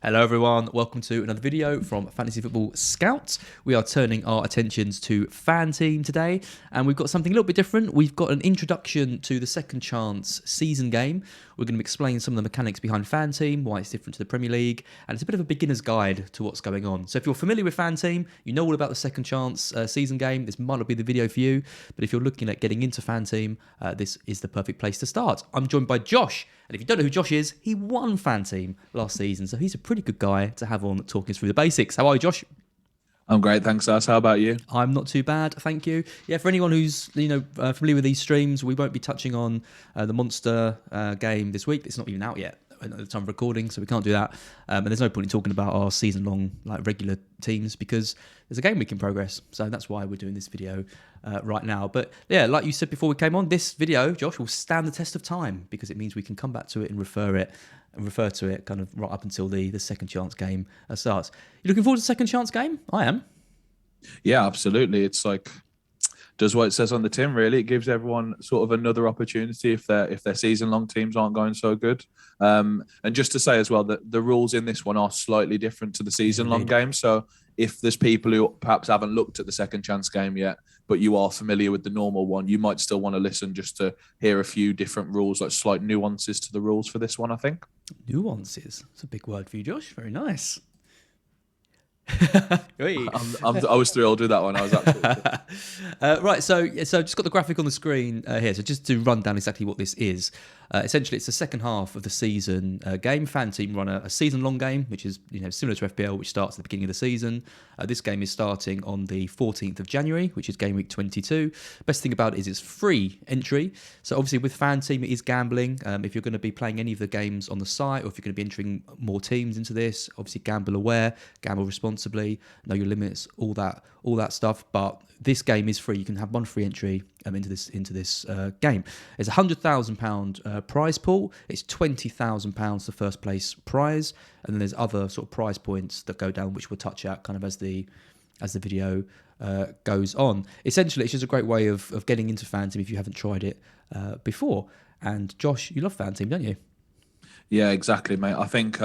Hello everyone, welcome to another video from Fantasy Football Scout. We are turning our attentions to FanTeam today, and we've got something a little bit different. We've got an introduction to the Second Chance season game. We're going to explain some of the mechanics behind FanTeam, why it's different to the Premier League, and it's a bit of a beginner's guide to what's going on. So if you're familiar with FanTeam, you know all about the Second Chance season game, this might not be the video for you, but if you're looking at getting into FanTeam, this is the perfect place to start. I'm joined by Josh, and if you don't know who Josh is, he won FanTeam last season, so he's a pretty good guy to have on talking us through the basics. How are you, Josh? I'm great, thanks, Ash. How about you? I'm not too bad, thank you. Yeah, for anyone who's familiar with these streams, we won't be touching on the Monster game this week. It's not even out yet at the time of recording, so we can't do that. And there's no point in talking about our season-long regular teams because there's a game week in progress. So that's why we're doing this video right now. But yeah, like you said before we came on, this video, Josh, will stand the test of time because it means we can come back to it and refer to it kind of right up until the Second Chance game starts. You looking forward to the Second Chance game? I am. Yeah, absolutely. It's like does what it says on the tin. Really, it gives everyone sort of another opportunity if their season-long teams aren't going so good. And just to say as well that the rules in this one are slightly different to the season-long game. So if there's people who perhaps haven't looked at the Second Chance game yet, but you are familiar with the normal one, you might still want to listen just to hear a few different rules, like slight nuances to the rules for this one, I think. Nuances? That's a big word for you, Josh. Very nice. I was thrilled with that one. I was absolutely right. So just got the graphic on the screen here. So just to run down exactly what this is. Essentially, it's the second half of the season game. FanTeam run a season-long game, which is similar to FPL, which starts at the beginning of the season. This game is starting on the 14th of January, which is Gameweek 22. Best thing about it is it's free entry. So obviously with FanTeam, it is gambling. If you're going to be playing any of the games on the site, or if you're going to be entering more teams into this, obviously gamble aware, gamble responsibly, know your limits, all that stuff. But this game is free. You can have one free entry into this game. It's £100,000 prize pool. It's £20,000 the first place prize, and then there's other sort of prize points that go down, which we'll touch out kind of as the video goes on. Essentially, it's just a great way of getting into FanTeam if you haven't tried it before. And Josh, you love FanTeam, don't you? Yeah, exactly, mate. I think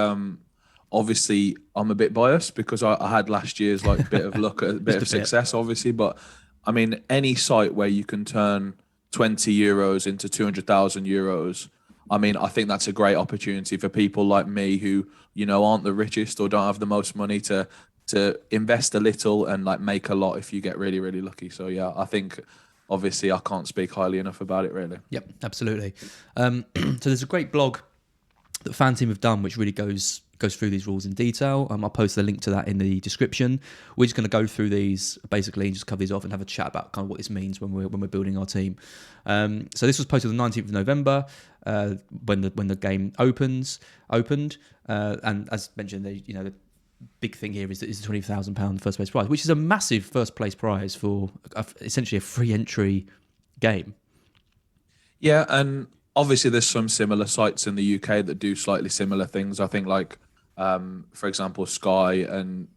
obviously I'm a bit biased because I had last year's bit of luck, a bit of success, obviously. But I mean, any site where you can turn €20 into 200,000 euros, I mean, I think that's a great opportunity for people like me who aren't the richest or don't have the most money to invest a little and make a lot if you get really, really lucky. So yeah, I think obviously I can't speak highly enough about it, really. Yep, absolutely. So there's a great blog that FanTeam have done, which really goes through these rules in detail. I'll post the link to that in the description. We're just going to go through these basically and just cover these off and have a chat about kind of what this means when we're building our team. So this was posted on the 19th of November when the game opened. And as mentioned, the big thing here is that it's a £20,000 first place prize, which is a massive first place prize for essentially a free entry game. Yeah, and obviously there's some similar sites in the UK that do slightly similar things. I think for example, Sky and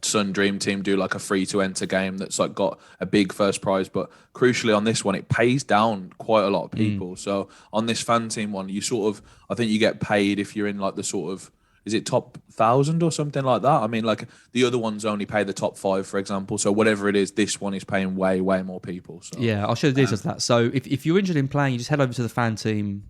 Sun Dream Team do a free to enter game that's got a big first prize. But crucially on this one, it pays down quite a lot of people. So on this FanTeam one, I think you get paid if you're in the sort of, is it top 1,000 or something like that? I mean, the other ones only pay the top 5, for example. So whatever it is, this one is paying way, way more people. So yeah, I'll show the details of that. So if you're interested in playing, you just head over to the FanTeam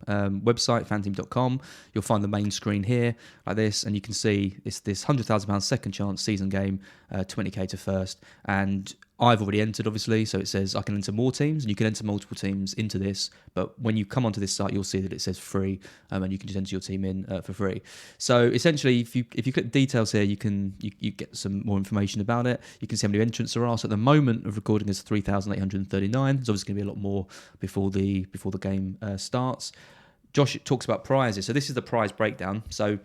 website, fanteam.com. You'll find the main screen here like this, and you can see it's this £100,000 Second Chance season game, 20k to first. And I've already entered, obviously, so it says I can enter more teams, and you can enter multiple teams into this. But when you come onto this site, you'll see that it says free, and you can just enter your team in for free. So essentially, if you click details here, you get some more information about it. You can see how many entrants there are. So at the moment of recording, there's 3,839. There's obviously going to be a lot more before the game starts. Josh talks about prizes. So this is the prize breakdown. So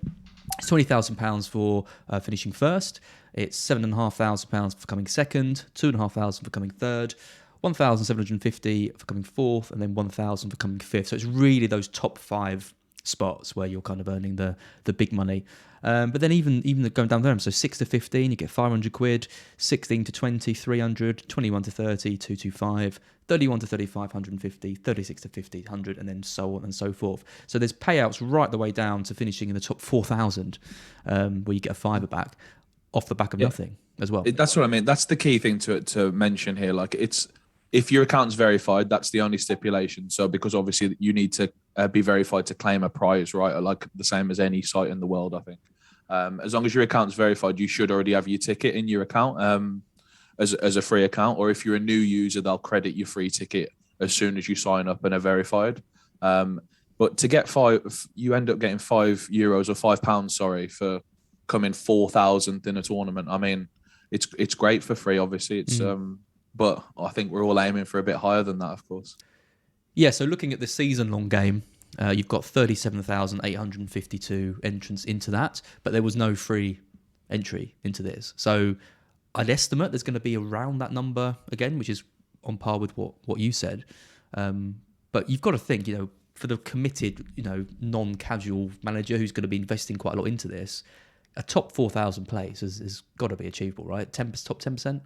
it's £20,000 for finishing first. It's £7,500 for coming second, £2,500 for coming third, £1,750 for coming fourth, and then £1,000 for coming fifth. So it's really those top 5 spots where you're kind of earning the big money. But then even going down there, so 6 to 15, you get 500 quid, 16 to 20, 300, 21 to 30, 225, 31 to 35, 150, 36 to 50, 100, and then so on and so forth. So there's payouts right the way down to finishing in the top 4,000, where you get a fiver back off the back of nothing as well. That's what I mean. That's the key thing to mention here. Like, if your account's verified, that's the only stipulation. So because obviously you need to be verified to claim a prize, right? Like the same as any site in the world, I think. As long as your account's verified, you should already have your ticket in your account as a free account. Or if you're a new user, they'll credit your free ticket as soon as you sign up and are verified. But to get you end up getting €5 or £5, sorry, for coming 4,000th in a tournament. I mean, it's great for free, obviously. It's but I think we're all aiming for a bit higher than that, of course. Yeah, so looking at the season-long game, you've got 37,852 entrants into that, but there was no free entry into this. So I'd estimate there's going to be around that number again, which is on par with what you said. But you've got to think, for the committed, non-casual manager who's going to be investing quite a lot into this, a top 4,000 place has got to be achievable, right? Top 10%?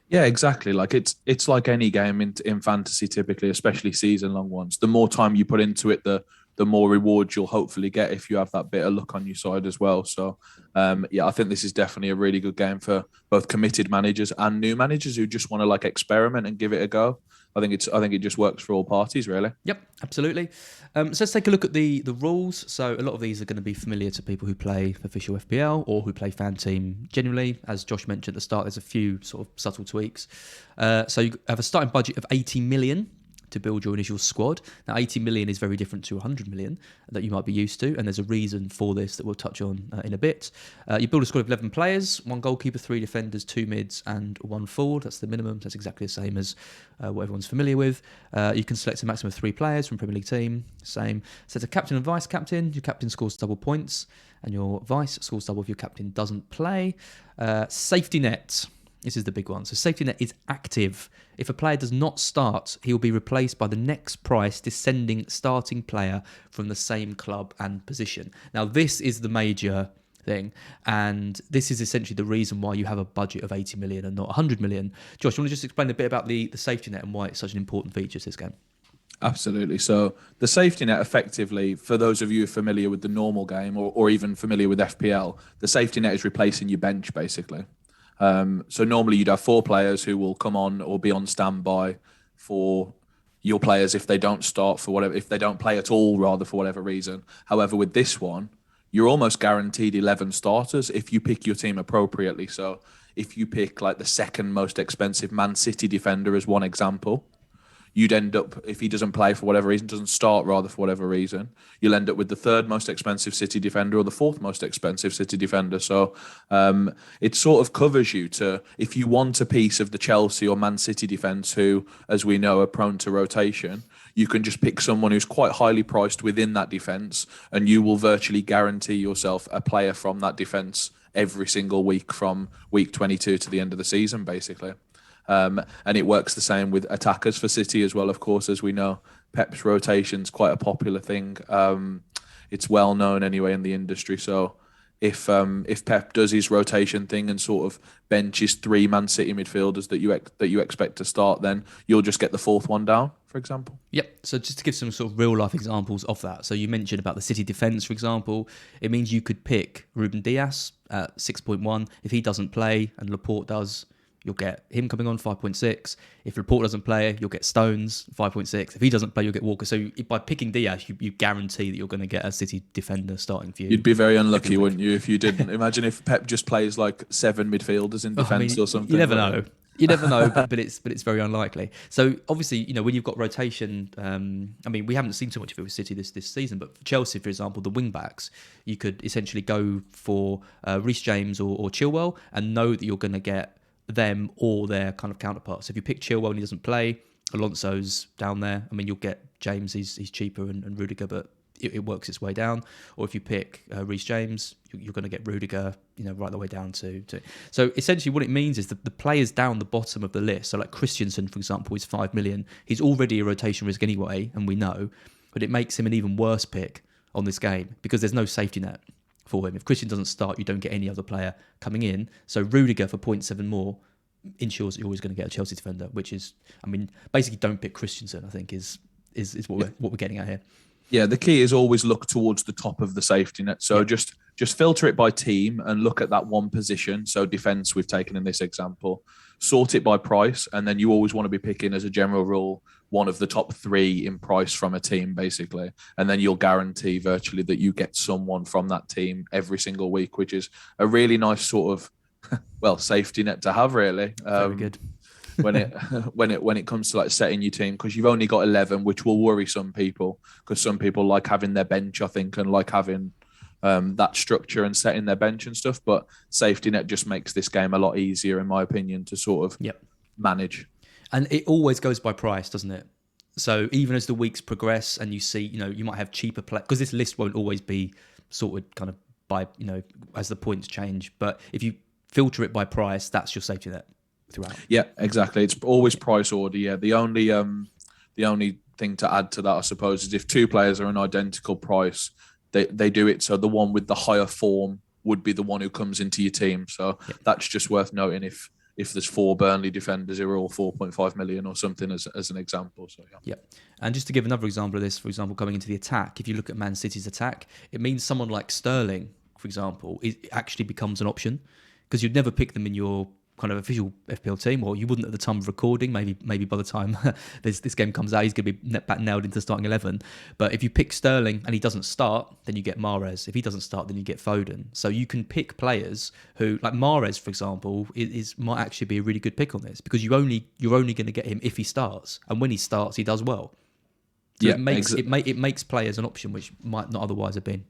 Yeah, exactly. Like it's like any game in fantasy, typically, especially season-long ones. The more time you put into it, the more rewards you'll hopefully get if you have that bit of luck on your side as well. So, I think this is definitely a really good game for both committed managers and new managers who just want to like experiment and give it a go. I think it just works for all parties, really. Yep, absolutely. So let's take a look at the rules. So a lot of these are going to be familiar to people who play official FPL or who play FanTeam generally. As Josh mentioned at the start, there's a few sort of subtle tweaks. So you have a starting budget of 80 million to build your initial squad. Now, 80 million is very different to 100 million that you might be used to, and there's a reason for this that we'll touch on in a bit. You build a squad of 11 players, 1 goalkeeper, 3 defenders, 2 mids, and 1 forward. That's the minimum. That's exactly the same as what everyone's familiar with. You can select a maximum of 3 players from Premier League team. Same. Set a captain and vice captain. Your captain scores double points, and your vice scores double if your captain doesn't play. Safety net. This is the big one. So safety net is active. If a player does not start, he will be replaced by the next price descending starting player from the same club and position. Now, this is the major thing, and this is essentially the reason why you have a budget of 80 million and not 100 million. Josh, you want to just explain a bit about the safety net and why it's such an important feature to this game? Absolutely. So the safety net, effectively, for those of you familiar with the normal game or even familiar with FPL, the safety net is replacing your bench, basically. So normally you'd have 4 players who will come on or be on standby for your players if they don't start if they don't play at all, rather, for whatever reason. However, with this one, you're almost guaranteed 11 starters if you pick your team appropriately. So if you pick like the second most expensive Man City defender as one example, you'd end up, if he doesn't play for whatever reason, doesn't start rather for whatever reason, you'll end up with the 3rd most expensive City defender or the 4th most expensive City defender. So it sort of covers you to, if you want a piece of the Chelsea or Man City defence who, as we know, are prone to rotation, you can just pick someone who's quite highly priced within that defence, and you will virtually guarantee yourself a player from that defence every single week from week 22 to the end of the season, basically. And it works the same with attackers for City as well, of course, as we know. Pep's rotation's quite a popular thing. It's well known anyway in the industry. So if Pep does his rotation thing and sort of benches 3 Man City midfielders that you expect to start, then you'll just get the 4th one down, for example. Yep. So just to give some sort of real life examples of that. So you mentioned about the City defence, for example. It means you could pick Ruben Dias at 6.1. If he doesn't play and Laporte does, you'll get him coming on 5.6. If Laporte doesn't play, you'll get Stones 5.6. If he doesn't play, you'll get Walker. So by picking Diaz, you guarantee that you're going to get a City defender starting for you. You'd be very unlucky, wouldn't you, if you didn't? Imagine if Pep just plays like 7 midfielders in defence or something. You never know. You never know, but it's very unlikely. So obviously, when you've got rotation, we haven't seen too much of it with City this season, but for Chelsea, for example, the wing backs, you could essentially go for Reece James or Chilwell and know that you're going to get them or their kind of counterparts. So if you pick Chilwell and he doesn't play, Alonso's down there. You'll get James, he's cheaper, and Rudiger, but it works its way down. Or if you pick Reece James, you're going to get Rudiger, right the way down to. So essentially what it means is that the players down the bottom of the list, so like Christensen, for example, is 5 million. He's already a rotation risk anyway, and we know, but it makes him an even worse pick on this game because there's no safety net for him. If Christian doesn't start, you don't get any other player coming in. So Rudiger for 0.7 more ensures you're always going to get a Chelsea defender, which is, I mean, basically don't pick Christensen, I think is what we're getting at here. Yeah, the key is always look towards the top of the safety net. So just filter it by team and look at that one position. So defence we've taken in this example, sort it by price, and then you always want to be picking, as a general rule, one of the top 3 in price from a team, basically. And then you'll guarantee virtually that you get someone from that team every single week, which is a really nice sort of, safety net to have, really. Very good. when it comes to like setting your team, because you've only got 11, which will worry some people, because some people like having their bench, I think, and like having that structure and setting their bench and stuff. But safety net just makes this game a lot easier, in my opinion, to sort of manage. And it always goes by price, doesn't it? So even as the weeks progress and you see, you might have cheaper players, because this list won't always be sorted kind of by, as the points change. But if you filter it by price, that's your safety net throughout. Yeah, exactly. It's always price order. Yeah, the only thing to add to that, I suppose, is if 2 players are an identical price, they do it so the one with the higher form would be the one who comes into your team. So that's just worth noting if there's 4 Burnley defenders who are all 4.5 million or something as an example. So yeah. And just to give another example of this, for example, coming into the attack, if you look at Man City's attack, it means someone like Sterling, for example, it actually becomes an option, because you'd never pick them in your kind of official FPL team, or you wouldn't at the time of recording. Maybe by the time this game comes out, he's going to be back nailed into starting 11. But if you pick Sterling and he doesn't start, then you get Mahrez. If he doesn't start, then you get Foden. So you can pick players who, like Mahrez, for example, might actually be a really good pick on this, because you're only going to get him if he starts, and when he starts, he does well. So it makes players an option which might not otherwise have been.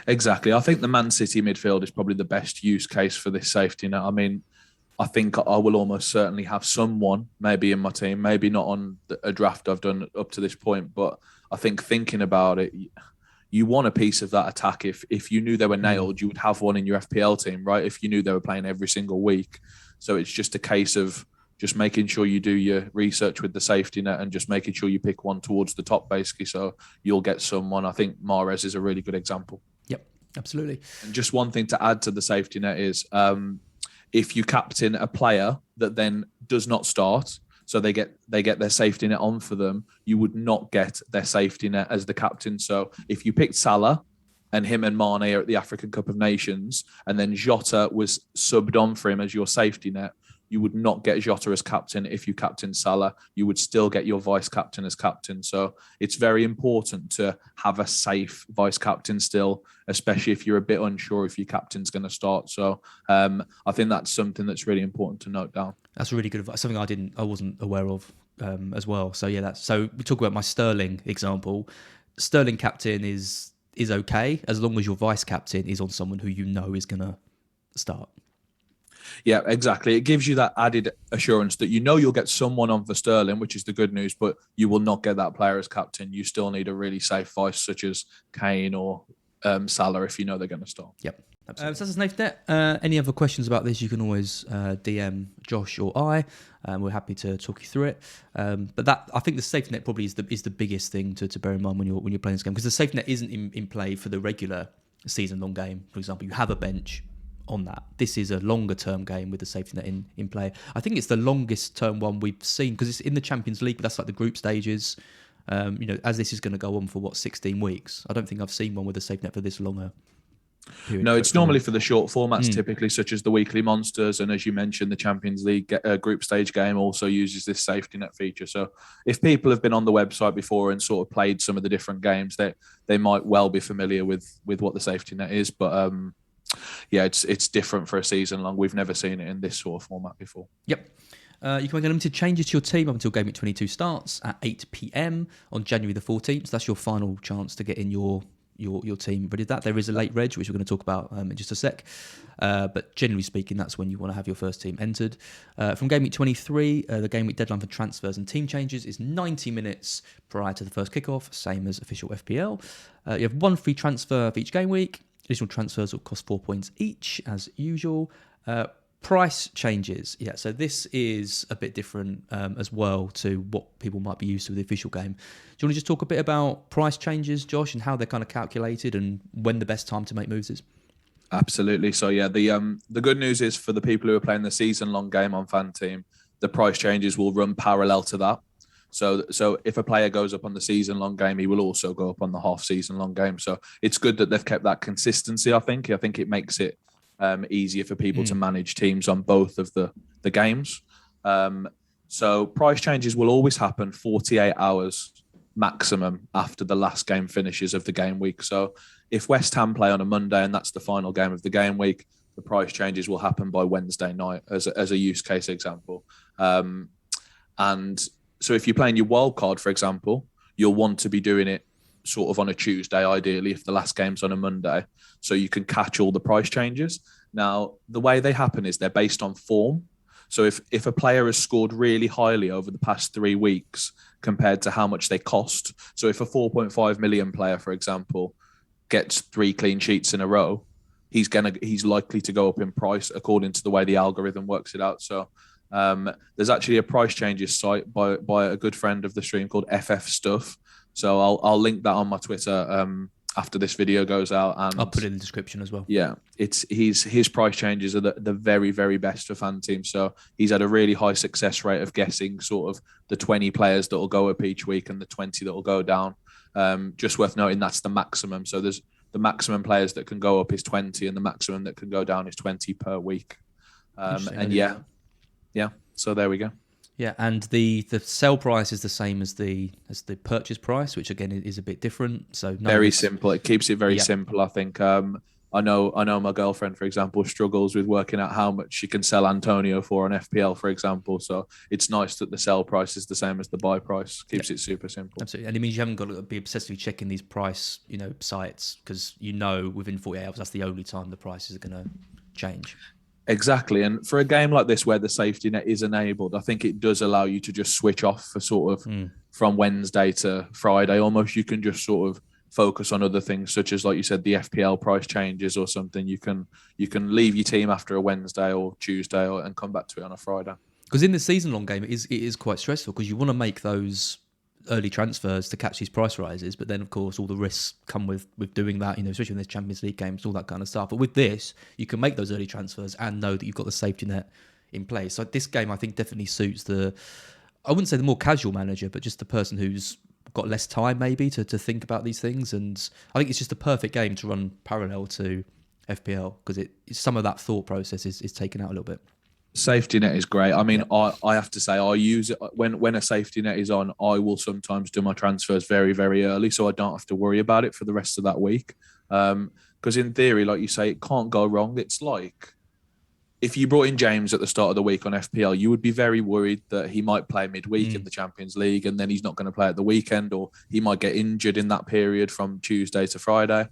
Exactly. I think the Man City midfield is probably the best use case for this safety net. I mean, I think I will almost certainly have someone maybe in my team, maybe not on a draft I've done up to this point, but I think thinking about it, you want a piece of that attack. If you knew they were nailed, you would have one in your FPL team, right? If you knew they were playing every single week. So it's just a case of just making sure you do your research with the safety net and just making sure you pick one towards the top, basically, so you'll get someone. I think Mahrez is a really good example. Yep, absolutely. And just one thing to add to the safety net is if you captain a player that then does not start, so they get their safety net on for them, you would not get their safety net as the captain. So if you picked Salah and him and Mane are at the African Cup of Nations, and then Jota was subbed on for him as your safety net, you would not get Jota as captain. If you captain Salah, you would still get your vice captain as captain. So it's very important to have a safe vice captain still, especially if you're a bit unsure if your captain's going to start. So I think that's something that's really important to note down. That's really good advice. Something I wasn't aware of as well. So yeah, so we talk about my Sterling example. Sterling captain is okay as long as your vice captain is on someone who you know is going to start. Yeah, exactly. It gives you that added assurance that you know you'll get someone on for Sterling, which is the good news, but you will not get that player as captain. You still need a really safe vice, such as Kane or Salah, if you know they're going to start. Yep. So that's Safety Net. Any other questions about this, you can always DM Josh or I. We're happy to talk you through it. But that, I think the safety net probably is the biggest thing to bear in mind when you're playing this game, because the safety net isn't in play for the regular season-long game. For example, you have a bench on that. This is a longer-term game with the safety net in play. I think it's the longest-term one we've seen, because it's in the Champions League, but that's like the group stages. As this is going to go on for 16 weeks. I don't think I've seen one with a safety net for this longer period. No, it's normally for the short formats, typically, such as the weekly monsters, and as you mentioned, the Champions League group stage game also uses this safety net feature. So if people have been on the website before and sort of played some of the different games, they might well be familiar with what the safety net is. But it's different for a season long. We've never seen it in this sort of format before. Yep. You can make unlimited changes to your team up until Gameweek 22 starts at 8 p.m. on January the 14th. So that's your final chance to get in your team ready. That there is a late reg, which we're going to talk about in just a sec. But generally speaking, that's when you want to have your first team entered. From Gameweek 23, the Gameweek deadline for transfers and team changes is 90 minutes prior to the first kickoff, same as official FPL. You have one free transfer for each game week. Additional transfers will cost 4 points each, as usual. price changes. Yeah, so this is a bit different as well to what people might be used to with the official game. Do you want to just talk a bit about price changes, Josh, and how they're kind of calculated and when the best time to make moves is? Absolutely. So yeah, the good news is for the people who are playing the season-long game on FanTeam, the price changes will run parallel to that. So if a player goes up on the season-long game, he will also go up on the half-season-long game. So it's good that they've kept that consistency. I think it makes it easier for people to manage teams on both of the games. So price changes will always happen 48 hours maximum after the last game finishes of the game week. So if West Ham play on a Monday and that's the final game of the game week, the price changes will happen by Wednesday night as a use case example. And so if you're playing your wild card, for example, you'll want to be doing it sort of on a Tuesday, ideally, if the last game's on a Monday, so you can catch all the price changes. Now, the way they happen is they're based on form. So if a player has scored really highly over the past 3 weeks compared to how much they cost, so if a 4.5 million player, for example, gets 3 clean sheets in a row, he's likely to go up in price according to the way the algorithm works it out. So there's actually a price changes site by a good friend of the stream called FF Stuff. So I'll link that on my Twitter after this video goes out, and I'll put it in the description as well. Yeah, his price changes are the very, very best for FanTeam. So he's had a really high success rate of guessing sort of the 20 players that will go up each week and the 20 that will go down. Just worth noting that's the maximum. So there's the maximum players that can go up is 20, and the maximum that can go down is 20 per week. And yeah, so there we go. Yeah, and the sell price is the same as the purchase price, which again is a bit different. So very simple. It keeps it very simple. I think I know my girlfriend, for example, struggles with working out how much she can sell Antonio for on FPL, for example. So it's nice that the sell price is the same as the buy price. Keeps it super simple. Absolutely, and it means you haven't got to be obsessively checking these price sites, because within 48 hours that's the only time the prices are going to change. Exactly. And for a game like this where the safety net is enabled, I think it does allow you to just switch off for sort of from Wednesday to Friday. Almost you can just sort of focus on other things, such as, like you said, the FPL price changes or something. You can leave your team after a Wednesday or Tuesday and come back to it on a Friday. Because in the season-long game, it is quite stressful, because you want to make those early transfers to catch these price rises, but then of course all the risks come with doing that, especially in there's Champions League games, all that kind of stuff. But with this, you can make those early transfers and know that you've got the safety net in place. So this game, I think, definitely suits I wouldn't say the more casual manager, but just the person who's got less time maybe to think about these things. And I think it's just a perfect game to run parallel to FPL, because some of that thought process is taken out a little bit. Safety net is great. I mean, I have to say I use it when a safety net is on. I will sometimes do my transfers very, very early, so I don't have to worry about it for the rest of that week. Because in theory, like you say, it can't go wrong. It's like if you brought in James at the start of the week on FPL, you would be very worried that he might play midweek in the Champions League, and then he's not going to play at the weekend, or he might get injured in that period from Tuesday to Friday.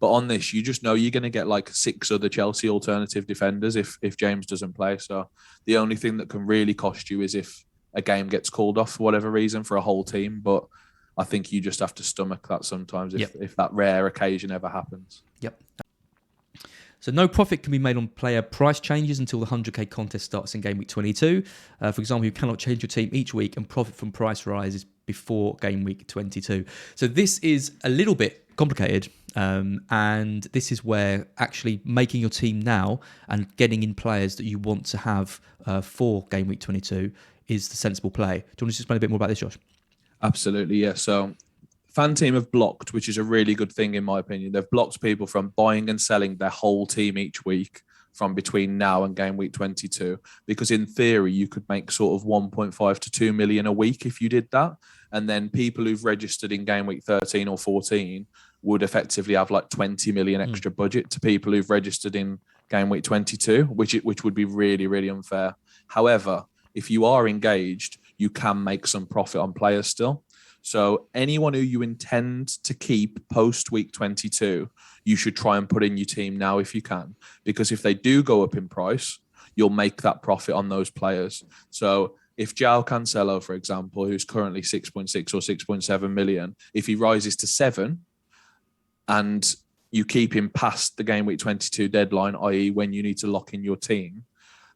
But on this, you just know you're going to get like 6 other Chelsea alternative defenders if James doesn't play. So the only thing that can really cost you is if a game gets called off for whatever reason for a whole team. But I think you just have to stomach that sometimes if that rare occasion ever happens. Yep. So no profit can be made on player price changes until the 100k contest starts in game week 22. For example, you cannot change your team each week and profit from price rises before game week 22. So this is a little bit complicated, and this is where actually making your team now and getting in players that you want to have for game week 22 is the sensible play. Do you want to just explain a bit more about this, Josh? Absolutely, yeah. So FanTeam have blocked, which is a really good thing in my opinion. They've blocked people from buying and selling their whole team each week from between now and game week 22, because in theory you could make sort of 1.5 to 2 million a week if you did that, and then people who've registered in game week 13 or 14 would effectively have like 20 million extra budget to people who've registered in game week 22, which would be really, really unfair. However, if you are engaged, you can make some profit on players still. So anyone who you intend to keep post week 22, you should try and put in your team now if you can, because if they do go up in price, you'll make that profit on those players. So if João Cancelo, for example, who's currently 6.6 or 6.7 million, if he rises to 7 and you keep him past the game week 22 deadline, i.e. when you need to lock in your team,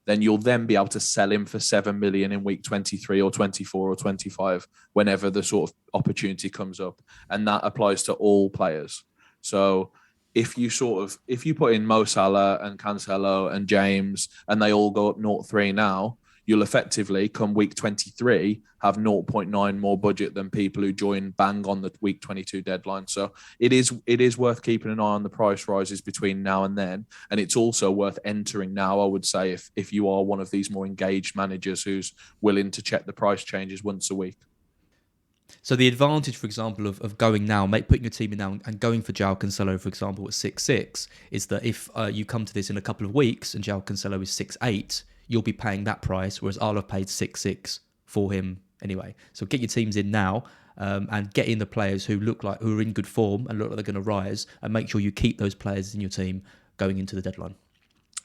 then you'll then be able to sell him for 7 million in week 23 or 24 or 25, whenever the sort of opportunity comes up. And that applies to all players. So if you put in Mo Salah and Cancelo and James and they all go up 0.3 now, you'll effectively, come week 23, have 0.9 more budget than people who join bang on the week 22 deadline. So it is worth keeping an eye on the price rises between now and then. And it's also worth entering now, I would say, if you are one of these more engaged managers who's willing to check the price changes once a week. So the advantage, for example, of going now, putting your team in now and going for João Cancelo, for example, at 6.6, is that if you come to this in a couple of weeks and João Cancelo is 6.8, you'll be paying that price, whereas I'll have paid 6.6 for him anyway. So get your teams in now and get in the players who are in good form and look like they're going to rise, and make sure you keep those players in your team going into the deadline.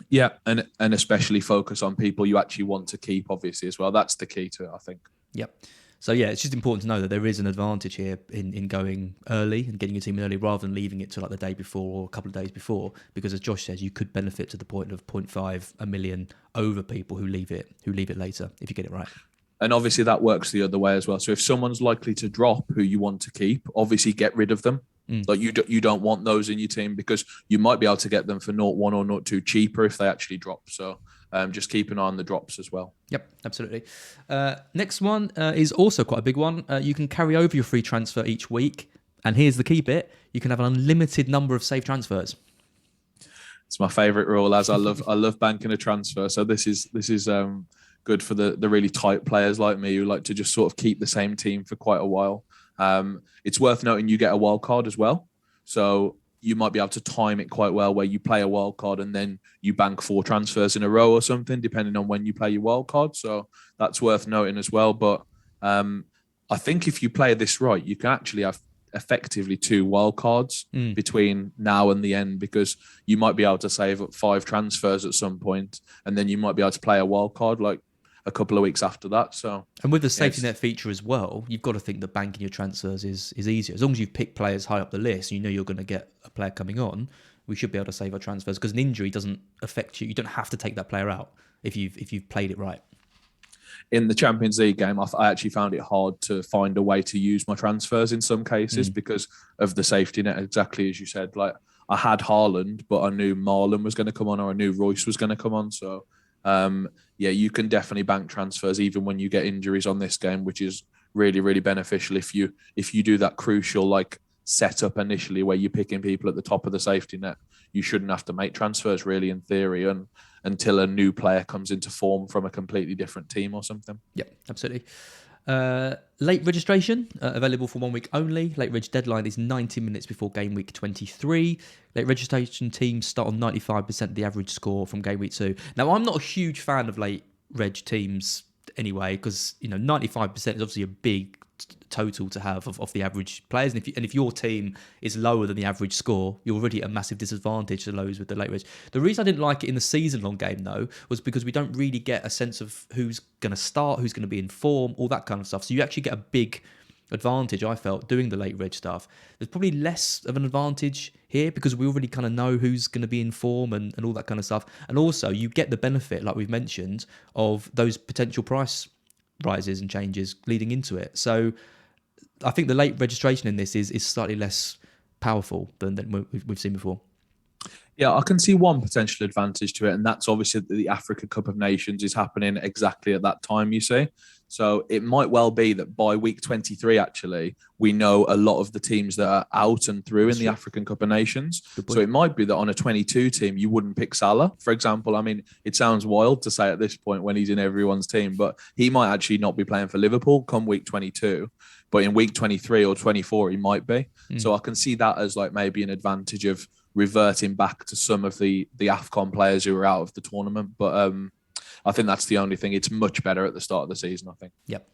Yeah, and especially focus on people you actually want to keep, obviously, as well. That's the key to it, I think. Yep. So yeah, it's just important to know that there is an advantage here in going early and getting your team in early rather than leaving it to like the day before or a couple of days before, because as Josh says, you could benefit to the point of 0.5, a million over people who leave it later if you get it right. And obviously that works the other way as well. So if someone's likely to drop who you want to keep, obviously get rid of them. Like you don't want those in your team, because you might be able to get them for 0.1 or 0.2 cheaper if they actually drop. So just keep an eye on the drops as well. Yep, absolutely. Next one is also quite a big one. You can carry over your free transfer each week. And here's the key bit. You can have an unlimited number of safe transfers. It's my favourite rule, as I love banking a transfer. So this is good for the really tight players like me who like to just sort of keep the same team for quite a while. It's worth noting you get a wild card as well. So you might be able to time it quite well, where you play a wild card and then you bank 4 transfers in a row or something, depending on when you play your wild card. So that's worth noting as well. But I think if you play this right, you can actually have effectively 2 wild cards between now and the end, because you might be able to save up 5 transfers at some point, and then you might be able to play a wild card like a couple of weeks after that. So, and with the safety net feature as well, you've got to think that banking your transfers is easier. As long as you've picked players high up the list, you know you're going to get a player coming on, we should be able to save our transfers, because an injury doesn't affect you. You don't have to take that player out if you've played it right. In the Champions League game, I actually found it hard to find a way to use my transfers in some cases because of the safety net, exactly as you said. Like, I had Haaland, but I knew Marlon was going to come on, or I knew Royce was going to come on. So, yeah, you can definitely bank transfers even when you get injuries on this game, which is really, really beneficial if you do that crucial like setup initially where you're picking people at the top of the safety net. You shouldn't have to make transfers really, in theory, and until a new player comes into form from a completely different team or something. Yep, absolutely. Late registration, available for 1 week only. Late reg deadline is 90 minutes before game week 23. Late registration teams start on 95% of the average score from game week 2. Now, I'm not a huge fan of late reg teams anyway, because 95% is obviously a big total to have of the average players, and if your team is lower than the average score, you're already at a massive disadvantage to those with the late reg. The reason I didn't like it in the season long game though was because we don't really get a sense of who's going to start, who's going to be in form, all that kind of stuff. So you actually get a big advantage, I felt, doing the late reg stuff. There's probably less of an advantage here because we already kind of know who's going to be in form and all that kind of stuff. And also you get the benefit, like we've mentioned, of those potential price rises and changes leading into it. So I think the late registration in this is slightly less powerful than we've seen before. Yeah, I can see one potential advantage to it, and that's obviously that the Africa Cup of Nations is happening exactly at that time, you see. So it might well be that by week 23, actually, we know a lot of the teams that are out and through in the African Cup of Nations. So it might be that on a 22 team, you wouldn't pick Salah, for example. I mean, it sounds wild to say at this point when he's in everyone's team, but he might actually not be playing for Liverpool come week 22. But in week 23 or 24, he might be. So I can see that as like maybe an advantage of reverting back to some of the AFCON players who are out of the tournament. But I think that's the only thing. It's much better at the start of the season, I think. Yep.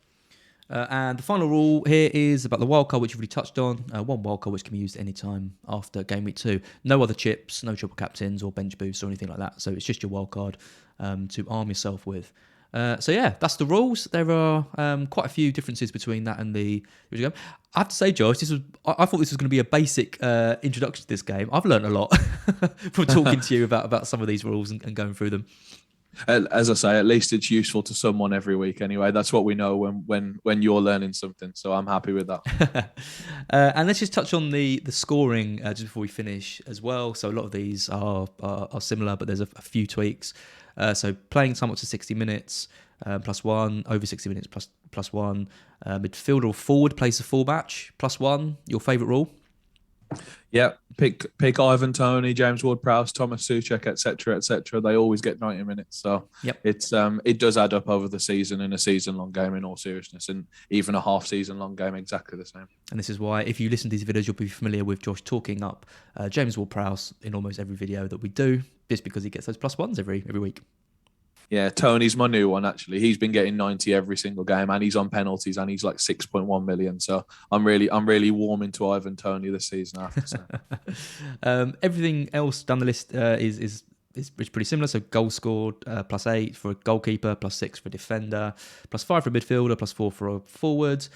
And the final rule here is about the wildcard, which you've already touched on. One wildcard which can be used any time after game week 2. No other chips, no triple captains or bench boosts or anything like that. So it's just your wildcard to arm yourself with. So yeah, that's the rules. There are quite a few differences between that and the original game. I have to say, Josh, I thought this was going to be a basic introduction to this game. I've learned a lot from talking to you about some of these rules and going through them. As I say, at least it's useful to someone every week anyway. That's what we know when you're learning something. So I'm happy with that. And let's just touch on the scoring just before we finish as well. So a lot of these are similar, but there's a few tweaks. So playing time up to 60 minutes +1, over 60 minutes +1. Midfielder or forward plays the full match +1. Your favourite rule? Yeah, pick Ivan Toney, James Ward-Prowse, Thomas Souček, etc. They always get 90 minutes, so yep. It does add up over the season in a season-long game. In all seriousness, and even a half-season-long game, exactly the same. And this is why, if you listen to these videos, you'll be familiar with Josh talking up James Ward-Prowse in almost every video that we do, just because he gets those +1s every week. Yeah, Tony's my new one, actually. He's been getting 90 every single game, and he's on penalties, and he's like 6.1 million. So I'm really warming to Ivan Toney this season, I have to say. Everything else down the list is pretty similar. So goals scored +8 for a goalkeeper, +6 for a defender, +5 for a midfielder, +4 for a forward.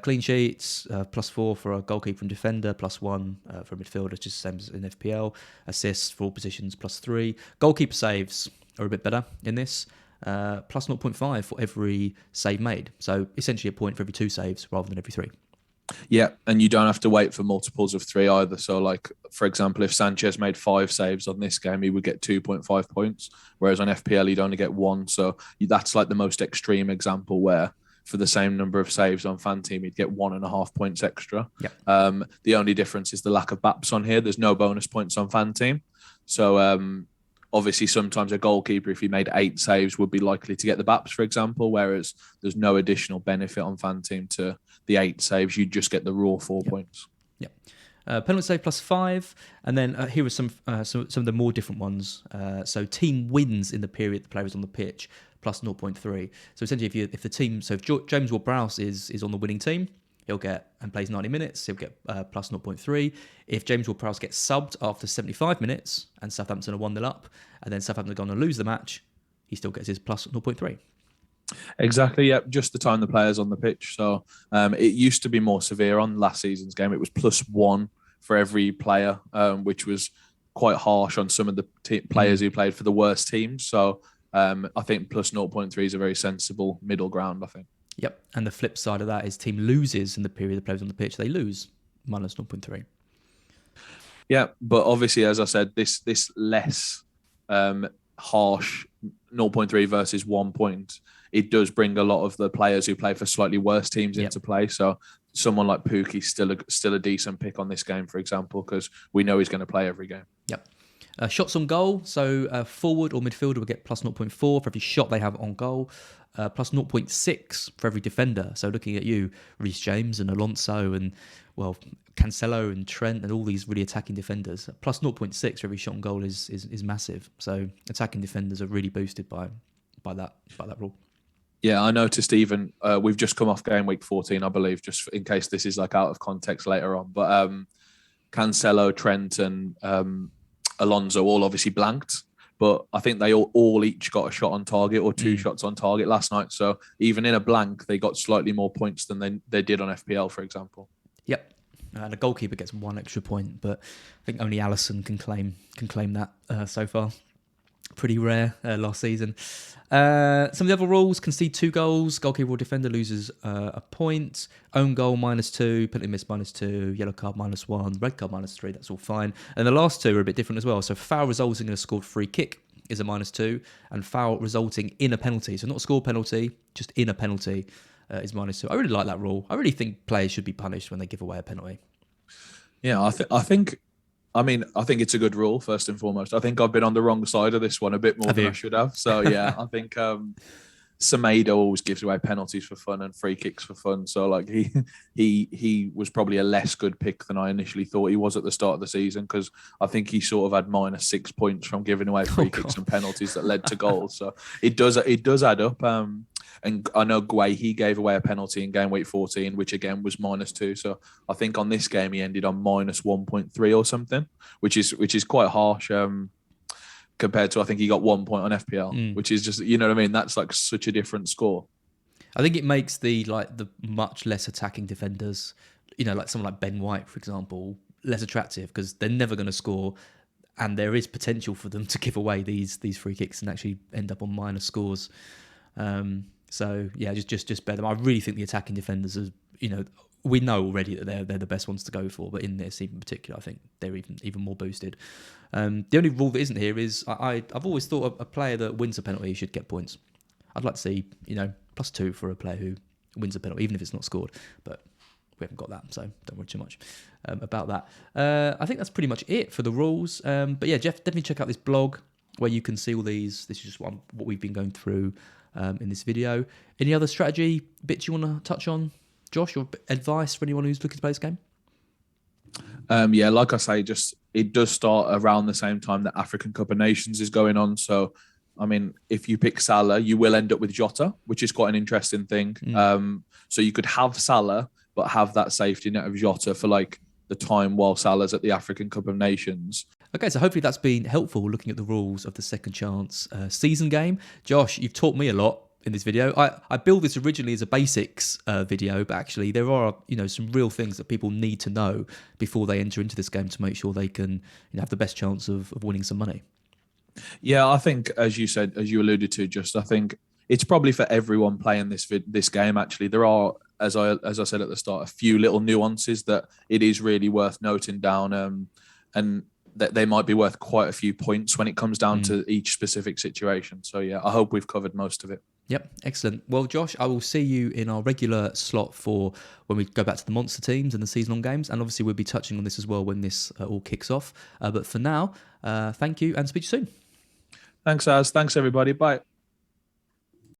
Clean sheets, +4 for a goalkeeper and defender, +1 for a midfielder, just the same as in FPL. Assists for all positions, +3. Goalkeeper saves are a bit better in this, +0.5 for every save made. So essentially a point for every 2 saves rather than every 3. Yeah, and you don't have to wait for multiples of 3 either. So, like, for example, if Sanchez made 5 saves on this game, he would get 2.5 points, whereas on FPL, he'd only get 1. So that's like the most extreme example where for the same number of saves on FanTeam, he'd get 1.5 points extra. Yep. The only difference is the lack of BAPS on here. There's no bonus points on FanTeam. So, obviously, sometimes a goalkeeper, if he made 8 saves, would be likely to get the BAPS, for example, whereas there's no additional benefit on FanTeam to the 8 saves. You just get the raw 4 points. Yeah. Penalty save +5. And then here are some of the more different ones. So team wins in the period the player is on the pitch, +0.3. So essentially, if the team, so if James Ward-Prowse is on the winning team, he'll get and plays 90 minutes, he'll get +0.3. If James Ward-Prowse gets subbed after 75 minutes and Southampton are 1-0 up, and then Southampton are going to lose the match, he still gets his +0.3. Exactly, yeah. Just the time the player's on the pitch. So it used to be more severe on last season's game. It was +1 for every player, which was quite harsh on some of the players who played for the worst teams. So I think +0.3 is a very sensible middle ground, I think. Yep, and the flip side of that is team loses in the period the players on the pitch, they lose -0.3. Yeah, but obviously, as I said, this less harsh 0.3 versus 1 point, it does bring a lot of the players who play for slightly worse teams into play. So someone like Pukki's still a decent pick on this game, for example, because we know he's going to play every game. Yep. Shots on goal, so forward or midfielder will get +0.4 for every shot they have on goal, +0.6 for every defender. So looking at you, Reece James and Alonso and, well, Cancelo and Trent and all these really attacking defenders, +0.6 for every shot on goal is massive. So attacking defenders are really boosted by that rule. Yeah, I noticed even we've just come off game week 14, I believe, just in case this is like out of context later on. But Cancelo, Trent and Alonso all obviously blanked, but I think they all each got a shot on target or 2 shots on target last night. So even in a blank, they got slightly more points than they did on FPL, for example. Yep. And a goalkeeper gets 1 extra point, but I think only Alisson can claim that so far. Pretty rare last season. Some of the other rules: concede 2 goals, goalkeeper or defender loses a point, own goal -2, penalty miss -2, yellow card -1, red card -3. That's all fine. And the last 2 are a bit different as well. So foul resulting in a scored free kick is a -2, and foul resulting in a penalty, so not a score penalty, just in a penalty, is -2. I really like that rule. I really think players should be punished when they give away a penalty. Yeah, I think it's a good rule, first and foremost. I think I've been on the wrong side of this one a bit more than I should have. So, yeah, I think Semedo always gives away penalties for fun and free kicks for fun. So, like, he was probably a less good pick than I initially thought he was at the start of the season, because I think he sort of had -6 points from giving away free kicks and penalties that led to goals. So it does add up. And I know he gave away a penalty in game week 14, which again was -2. So I think on this game he ended on -1.3 or something, which is quite harsh compared to, I think he got 1 point on FPL, which is just, you know what I mean? That's like such a different score. I think it makes the much less attacking defenders, like someone like Ben White, for example, less attractive because they're never going to score and there is potential for them to give away these free kicks and actually end up on minor scores. So yeah, just bear them. I really think the attacking defenders are, we know already that they're the best ones to go for, but in this in particular, I think they're even more boosted. The only rule that isn't here is I've always thought a player that wins a penalty should get points. I'd like to see +2 for a player who wins a penalty, even if it's not scored, but we haven't got that, so don't worry too much about that. I think that's pretty much it for the rules. But yeah, Jeff, definitely check out this blog where you can see all these. This is just what we've been going through in this video. Any other strategy bits you want to touch on, Josh, or advice for anyone who's looking to play this game? Yeah, like I say, it does start around the same time that African Cup of Nations is going on. So, I mean, if you pick Salah, you will end up with Jota, which is quite an interesting thing. So you could have Salah, but have that safety net of Jota for like the time while Salah's at the African Cup of Nations. Okay, so hopefully that's been helpful looking at the rules of the Second Chance season game. Josh, you've taught me a lot in this video. I built this originally as a basics video, but actually there are some real things that people need to know before they enter into this game to make sure they can have the best chance of winning some money. Yeah, I think as you said, as you alluded to, I think it's probably for everyone playing this game. Actually, there are, as I said at the start, a few little nuances that it is really worth noting down, and that they might be worth quite a few points when it comes down to each specific situation. So yeah, I hope we've covered most of it. Yep, excellent. Well, Josh, I will see you in our regular slot for when we go back to the monster teams and the season-long games, and obviously we'll be touching on this as well when this all kicks off. But for now, thank you and speak to you soon. Thanks, Az. Thanks, everybody. Bye.